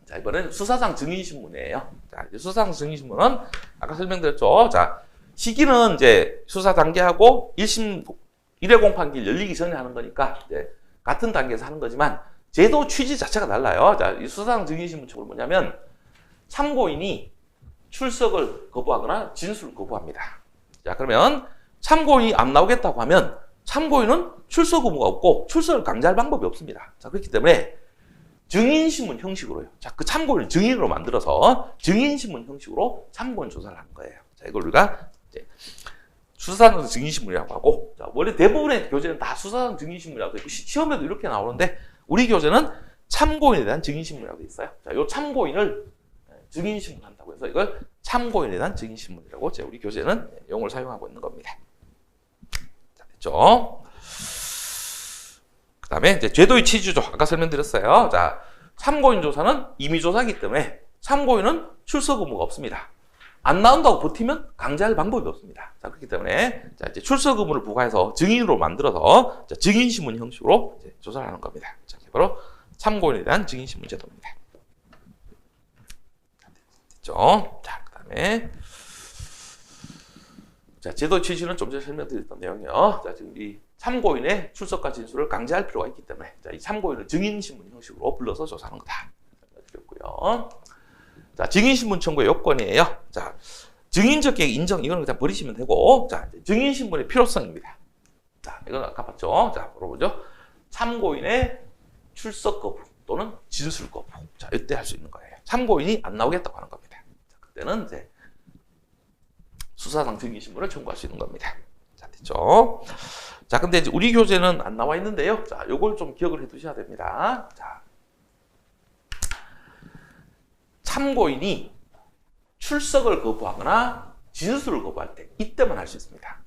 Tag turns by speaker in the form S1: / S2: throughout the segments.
S1: 자, 이번엔 수사상 증인신문이에요. 자, 이제 수사상 증인신문은 아까 설명드렸죠. 자, 시기는 이제 수사 단계하고 1심 1회 공판기 열리기 전에 하는 거니까 이제 같은 단계에서 하는 거지만 제도 취지 자체가 달라요. 자, 이 수사상 증인신문 처벌은 뭐냐면 참고인이 출석을 거부하거나 진술을 거부합니다. 자, 그러면 참고인이 안 나오겠다고 하면 참고인은 출석 의무가 없고 출석을 강제할 방법이 없습니다. 자, 그렇기 때문에 증인신문 형식으로요. 자, 그 참고인을 증인으로 만들어서 증인신문 형식으로 참고인 조사를 하는 거예요. 자, 이걸 우리가 이제 수사상 증인신문이라고 하고, 자, 원래 대부분의 교재는 다 수사상 증인신문이라고 되고 시험에도 이렇게 나오는데 우리 교재는 참고인에 대한 증인신문이라고 돼 있어요. 자, 이 참고인을 증인신문 한다고 해서 이걸 참고인에 대한 증인신문이라고 우리 교재는 용어를 사용하고 있는 겁니다. 자, 됐죠? 그 다음에 이제 제도의 취지죠. 아까 설명드렸어요. 자, 참고인 조사는 임의조사이기 때문에 참고인은 출석 의무가 없습니다. 안 나온다고 버티면 강제할 방법이 없습니다. 자, 그렇기 때문에 자, 이제 출석 의무를 부과해서 증인으로 만들어서 자, 증인신문 형식으로 이제 조사를 하는 겁니다. 자, 이게 바로 참고인에 대한 증인신문 제도입니다. 됐죠? 자, 그 다음에 자, 제도 취지는 좀 전에 설명드렸던 내용이요. 자, 지금 이 참고인의 출석과 진술을 강제할 필요가 있기 때문에 자, 이 참고인을 증인신문 형식으로 불러서 조사하는 거다. 드렸고요. 자, 증인신문 청구의 요건이에요. 자, 증인적 계획 인정 이거는 그냥 버리시면 되고, 자, 증인신문의 필요성입니다. 자, 이건 아까 봤죠. 자, 물어보죠. 참고인의 출석 거부 또는 진술 거부. 자, 이때 할 수 있는 거예요. 참고인이 안 나오겠다고 하는 겁니다. 자, 그때는 이제 수사상 증인신문을 청구할 수 있는 겁니다. 자, 됐죠? 자, 근데 이제 우리 교재는 안 나와 있는데요. 자, 요걸 좀 기억을 해 두셔야 됩니다. 자, 참고인이 출석을 거부하거나 진술을 거부할 때 이때만 할 수 있습니다.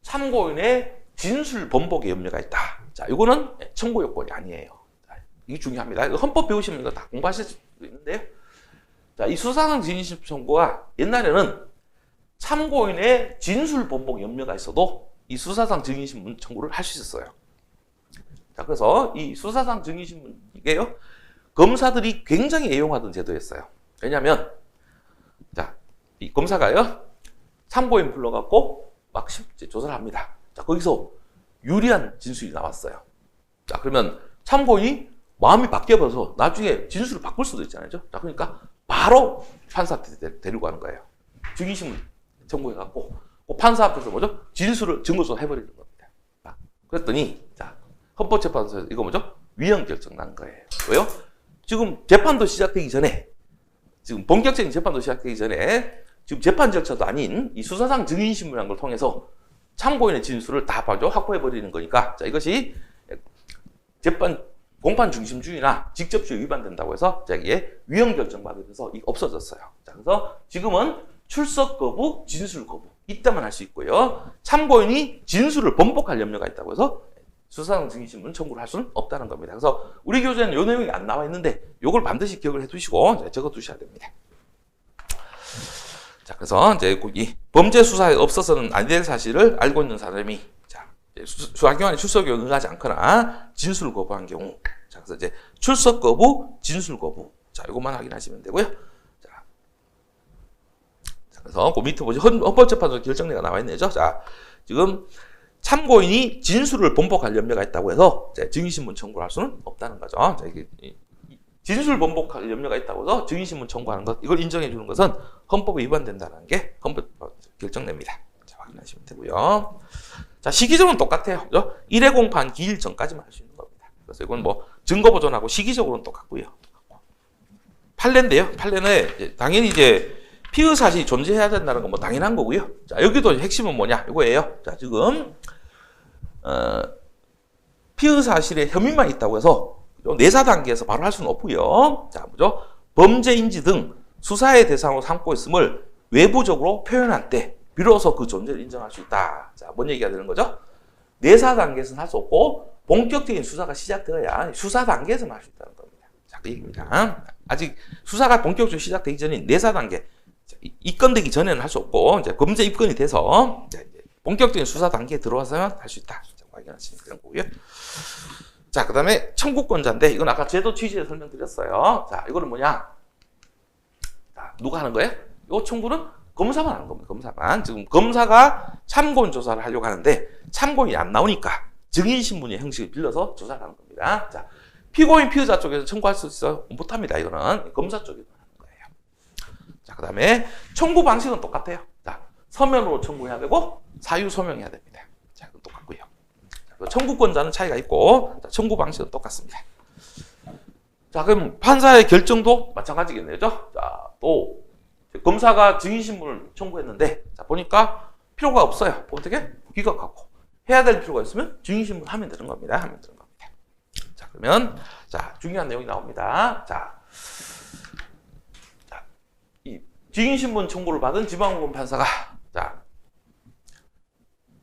S1: 참고인의 진술 번복에 염려가 있다. 자, 이거는 청구 요건이 아니에요. 자, 이게 중요합니다. 이거 헌법 배우시면 이거 다 공부하실 수 있는데요. 자, 이 수사상 증인신문 청구가 옛날에는 참고인의 진술 번복 염려가 있어도 이 수사상 증인신문 청구를 할 수 있었어요. 자, 그래서 이 수사상 증인신문 이게요. 검사들이 굉장히 애용하던 제도였어요. 왜냐하면 자, 이 검사가요. 참고인 불러갖고 막 조사를 합니다. 자, 거기서 유리한 진술이 나왔어요. 자, 그러면 참고인이 마음이 바뀌어버려서 나중에 진술을 바꿀 수도 있잖아요. 자, 그러니까 바로 판사한테 데리고 가는 거예요. 증인신문 청구해갖고 그 판사 앞에서 뭐죠? 진술을 증거조사 해버리는 겁니다. 자, 그랬더니 자, 헌법재판소에서 이거 뭐죠? 위헌 결정 난 거예요. 왜요? 지금 재판도 시작되기 전에 지금 본격적인 재판도 시작되기 전에 지금 재판 절차도 아닌 이 수사상 증인신문이라는 걸 통해서 참고인의 진술을 다 확보해버리는 거니까 자, 이것이 재판 공판 중심주의나 직접주의 위반된다고 해서 자기의 위헌 결정 받으면서 이게 없어졌어요. 자, 그래서 지금은 출석 거부, 진술 거부 이때만 할 수 있고요. 참고인이 진술을 번복할 염려가 있다고 해서 수사상 증인신문 청구를 할 수는 없다는 겁니다. 그래서 우리 교재는 이 내용이 안 나와 있는데 이걸 반드시 기억을 해두시고 적어 두셔야 됩니다. 자, 그래서 이제 이 범죄 수사에 없어서는 안 될 사실을 알고 있는 사람이 자, 수사기관에 출석에 응하지 않거나 진술을 거부한 경우, 자, 그래서 이제 출석 거부, 진술 거부, 자, 이것만 확인하시면 되고요. 자, 그래서 그 밑에 보죠. 헌법재판소 결정례가 나와 있네요. 자, 지금 참고인이 진술을 번복할 염려가 있다고 해서 증인신문 청구를 할 수는 없다는 거죠. 자, 이게 진술 번복할 염려가 있다고 해서 증인신문 청구하는 것, 이걸 인정해 주는 것은 헌법에 위반된다는 게 헌법 결정례입니다. 자, 확인하시면 되고요. 자, 시기적으로는 똑같아요. 그죠? 1회 공판 기일 전까지만 할 수 있는 겁니다. 그래서 이건 뭐 증거 보존하고 시기적으로는 똑같고요. 판례인데요. 판례는 당연히 이제 피의 사실이 존재해야 된다는 건 뭐 당연한 거고요. 자, 여기도 핵심은 뭐냐? 이거예요. 자, 지금 피의 사실에 혐의만 있다고 해서 내사 단계에서 바로 할 수는 없고요. 자, 뭐죠? 범죄 인지 등 수사의 대상으로 삼고 있음을 외부적으로 표현한 때 비로소 그 존재를 인정할 수 있다. 자, 뭔 얘기가 되는 거죠? 내사 단계에서는 할 수 없고 본격적인 수사가 시작되어야 수사 단계에서만 할 수 있다는 겁니다. 자, 그 얘기입니다. 아직 수사가 본격적으로 시작되기 전인 내사 단계, 입건되기 전에는 할 수 없고 이제 범죄 입건이 돼서 이제 본격적인 수사 단계에 들어와서만 할 수 있다. 자, 확인하시면 되는 거고요. 자, 그 다음에 청구권자인데, 이건 아까 제도 취지에 설명드렸어요. 자, 이거는 뭐냐? 자, 누가 하는 거예요? 이 청구는 검사만 하는 겁니다. 검사만. 지금 검사가 참고인 조사를 하려고 하는데, 참고인이 안 나오니까 증인신문의 형식을 빌려서 조사를 하는 겁니다. 자, 피고인, 피의자 쪽에서 청구할 수 있어요? 못합니다. 이거는 검사 쪽에서 하는 거예요. 자, 그 다음에 청구 방식은 똑같아요. 자, 서면으로 청구해야 되고, 사유 소명해야 됩니다. 자, 이건 똑같고요. 청구권자는 차이가 있고, 청구 방식은 똑같습니다. 자, 그럼 판사의 결정도 마찬가지겠네요. 자, 또 검사가 증인신문을 청구했는데, 자, 보니까 필요가 없어요. 어떻게? 기각하고. 해야 될 필요가 있으면 증인신문 하면 되는 겁니다. 하면 되는 겁니다. 자, 그러면, 자, 중요한 내용이 나옵니다. 자, 이 증인신문 청구를 받은 지방법원 판사가, 자,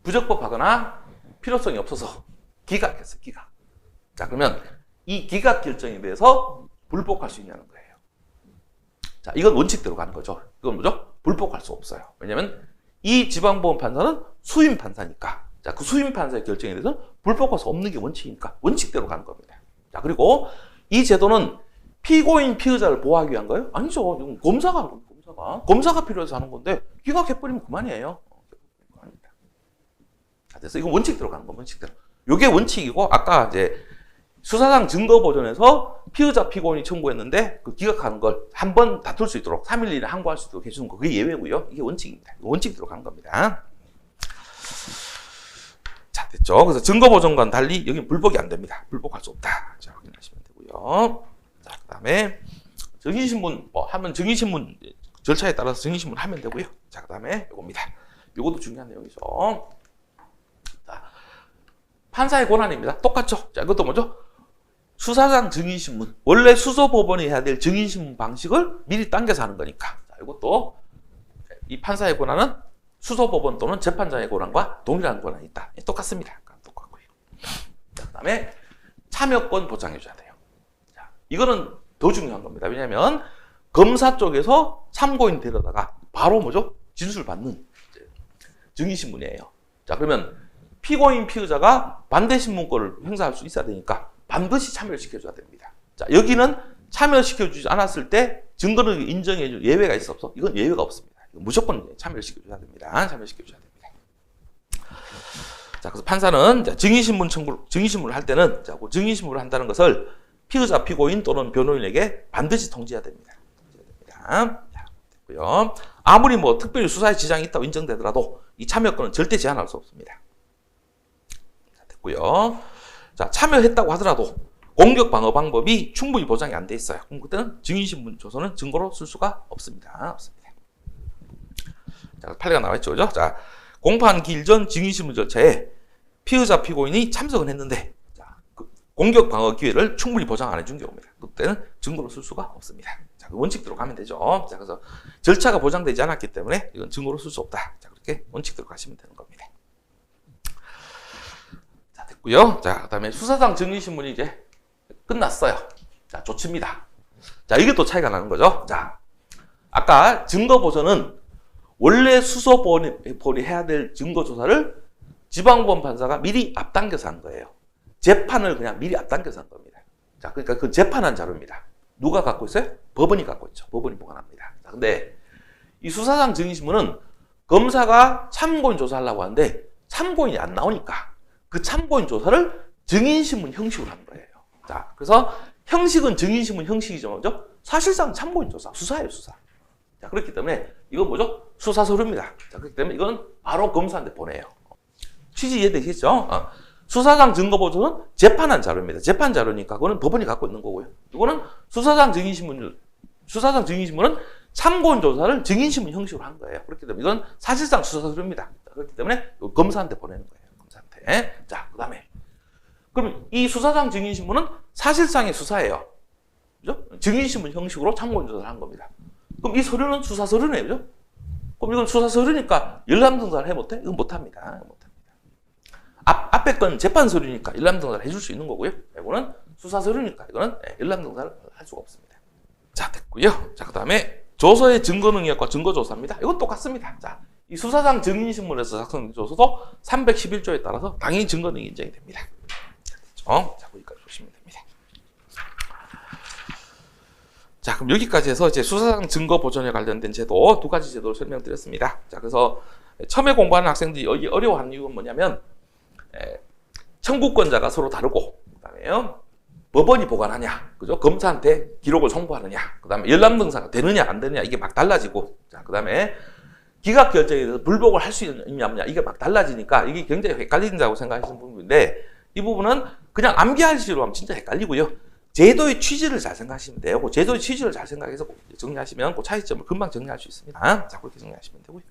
S1: 부적법하거나 필요성이 없어서 기각했어요. 기각. 자, 그러면 이 기각 결정에 대해서 불복할 수 있냐는 거예요. 자, 이건 원칙대로 가는 거죠. 이건 뭐죠? 불복할 수 없어요. 왜냐면 이 지방법원 판사는 수임 판사니까. 자, 그 수임 판사의 결정에 대해서 불복할 수 없는 게 원칙이니까 원칙대로 가는 겁니다. 자, 그리고 이 제도는 피고인, 피의자를 보호하기 위한 거예요? 아니죠. 이건 검사가 필요해서 하는 건데 기각해버리면 그만이에요. 그래서 이건 원칙대로 가는 거, 원칙대로. 이게 원칙이고, 아까 이제 수사상 증거 보존에서 피의자, 피고인이 청구했는데 그 기각하는 걸 한 번 다툴 수 있도록 3일 이내 항고할 수 있도록 해주는 거, 그게 예외고요. 이게 원칙입니다. 원칙대로 가는 겁니다. 자, 됐죠. 그래서 증거 보존과는 달리 여기는 불복이 안 됩니다. 불복할 수 없다. 자, 확인하시면 되고요. 자, 그 다음에 증인신문, 하면 증인신문 절차에 따라서 증인신문 하면 되고요. 자, 그 다음에 요겁니다. 요것도 중요한 내용이죠. 판사의 권한입니다. 똑같죠? 자, 이것도 뭐죠? 수사상 증인신문. 원래 수소법원이 해야 될 증인신문 방식을 미리 당겨서 하는 거니까. 자, 이것도 이 판사의 권한은 수소법원 또는 재판장의 권한과 동일한 권한이 있다. 똑같습니다. 똑같고요. 자, 그 다음에 참여권 보장해줘야 돼요. 자, 이거는 더 중요한 겁니다. 왜냐하면 검사 쪽에서 참고인 데려다가 바로 뭐죠? 진술 받는 증인신문이에요. 자, 그러면 피고인, 피의자가 반대 신문권을 행사할 수 있어야 되니까 반드시 참여를 시켜줘야 됩니다. 자, 여기는 참여시켜주지 않았을 때 증거를 인정해줄 예외가 있어 없어? 이건 예외가 없습니다. 이건 무조건 참여를 시켜줘야 됩니다. 참여시켜줘야 됩니다. 자, 그래서 판사는 증인신문을 할 때는, 자, 그 증인신문을 한다는 것을 피의자, 피고인 또는 변호인에게 반드시 통지해야 됩니다. 자, 됐고요. 아무리 뭐 특별히 수사에 지장이 있다고 인정되더라도 이 참여권은 절대 제한할 수 없습니다. 자, 참여했다고 하더라도 공격 방어 방법이 충분히 보장이 안 돼 있어요. 그럼 그때는 증인신문 조서는 증거로 쓸 수가 없습니다. 없습니다. 자, 판례가 나와 있죠, 그죠? 자, 공판 기일 전 증인신문 절차에 피의자, 피고인이 참석은 했는데, 자, 그 공격 방어 기회를 충분히 보장 안 해준 경우입니다. 그때는 증거로 쓸 수가 없습니다. 자, 그 원칙대로 가면 되죠. 자, 그래서 절차가 보장되지 않았기 때문에 이건 증거로 쓸 수 없다. 자, 그렇게 원칙대로 가시면 되는 겁니다. 고요. 자, 그다음에 수사상 증인신문이 이제 끝났어요. 자, 조치입니다. 자, 이게 또 차이가 나는 거죠. 자, 아까 증거 보존은 원래 수소법원이 해야 될 증거 조사를 지방법원 판사가 미리 앞당겨서 한 거예요. 재판을 그냥 미리 앞당겨서 한 겁니다. 자, 그러니까 그 재판한 자료입니다. 누가 갖고 있어요? 법원이 갖고 있죠. 법원이 보관합니다. 자, 근데 이 수사상 증인신문은 검사가 참고인 조사하려고 하는데 참고인이 안 나오니까 그 참고인 조사를 증인신문 형식으로 하는 거예요. 자, 그래서 형식은 증인신문 형식이죠. 뭐죠? 사실상 참고인 조사, 수사예요, 수사. 자, 그렇기 때문에 이건 뭐죠? 수사서류입니다. 자, 그렇기 때문에 이건 바로 검사한테 보내요. 취지 이해되시죠? 수사상 증거보존은 재판한 자료입니다. 재판 자료니까 그거는 법원이 갖고 있는 거고요. 이거는 수사상 증인신문은 참고인 조사를 증인신문 형식으로 한 거예요. 그렇기 때문에 이건 사실상 수사서류입니다. 그렇기 때문에 검사한테 보내는 거예요. 검사한테. 자, 그 다음에 그럼 이 수사상 증인신문은 사실상의 수사예요. 그죠? 증인신문 형식으로 참고인 조사를 한 겁니다. 그럼 이 서류는 수사서류네요. 그죠? 그럼 이건 수사서류니까 열람등사를 해 못해? 이건 못합니다. 앞에 건 재판서류니까 열람등사를 해줄 수 있는 거고요. 이거는 수사서류니까 이거는 열람등사를 할 수가 없습니다. 자, 됐고요. 자, 그 다음에 조서의 증거능력과 증거조사입니다. 이건 똑같습니다. 자, 이 수사상 증인신문에서 작성된 조서도 311조에 따라서 당연히 증거능력이 인정이 됩니다. 자, 됐죠. 자, 거기까지 보시면 됩니다. 자, 그럼 여기까지 해서 이제 수사상 증거 보존에 관련된 제도 두 가지 제도를 설명드렸습니다. 자, 그래서 처음에 공부하는 학생들이 여기 어려워하는 이유는 뭐냐면 청구권자가 서로 다르고, 그다음에 법원이 보관하냐, 그죠? 검사한테 기록을 송부하느냐, 그다음에 열람등사가 되느냐 안 되느냐 이게 막 달라지고, 자, 그다음에 기각 결정에 대해서 불복을 할 수 있느냐 없느냐 이게 막 달라지니까 이게 굉장히 헷갈린다고 생각하시는 부분인데, 이 부분은 그냥 암기할 식으로 하면 진짜 헷갈리고요. 제도의 취지를 잘 생각하시면 돼요. 그 제도의 취지를 잘 생각해서 정리하시면 그 차이점을 금방 정리할 수 있습니다. 자, 그렇게 정리하시면 되고요.